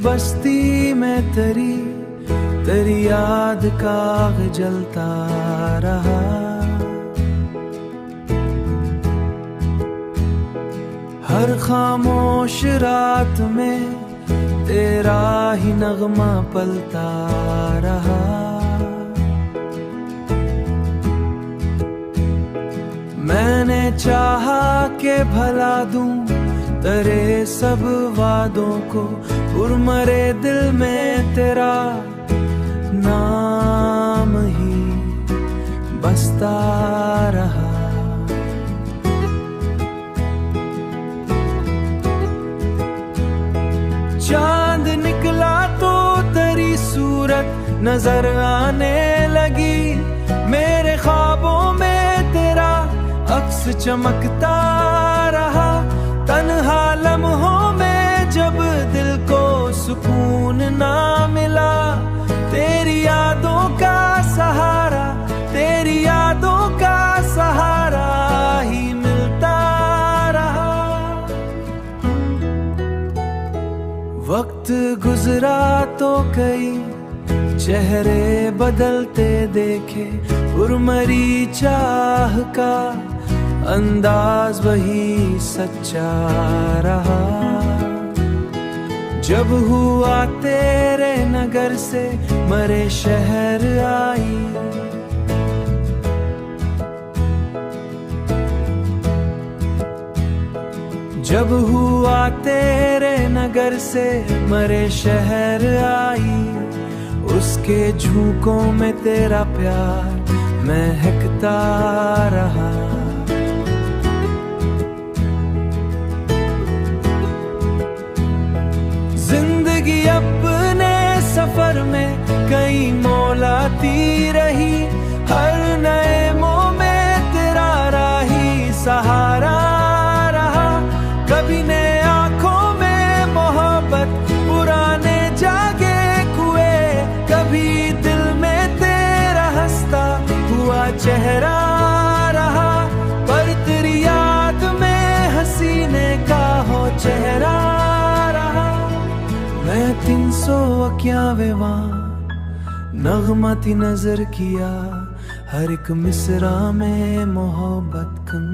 बस्ती में तेरी तेरी याद का जलता रहा। हर खामोश रात में तेरा ही नगमा पलता रहा। मैंने चाहा के भला दूं तेरे सब वादों को, उर्मरे दिल में तेरा नाम ही बसता रहा। चांद निकला तो तेरी सूरत नजर आने लगी। मेरे ख्वाबों में तेरा अक्स चमकता रहा। तन्हा लम्हों में जब दिल को सुकून ना मिला, तेरी यादों का सहारा, तेरी यादों का सहारा ही मिलता रहा। वक्त गुजरा तो कई चेहरे बदलते देखे, उर्मरी चाह का अंदाज वही सच्चा रहा। जब हुआ तेरे नगर से मरे शहर आई, जब हुआ तेरे नगर से मरे शहर आई, उसके झोंकों में तेरा प्यार महकता रहा। जिंदगी अपने सफर में कई मोल आती रही। हर नए मोह में तेरा राही सहारा रहा। कभी ने आंखों में मोहब्बत पुराने जागे कुएं, कभी दिल में तेरा हंसता हुआ चेहरा रहा। पर तेरी याद में हसीने का हो चेहरा रहा। मैं 300 इक्यावे नगमती नजर किया, हर एक मिसरा में मोहब्बत कम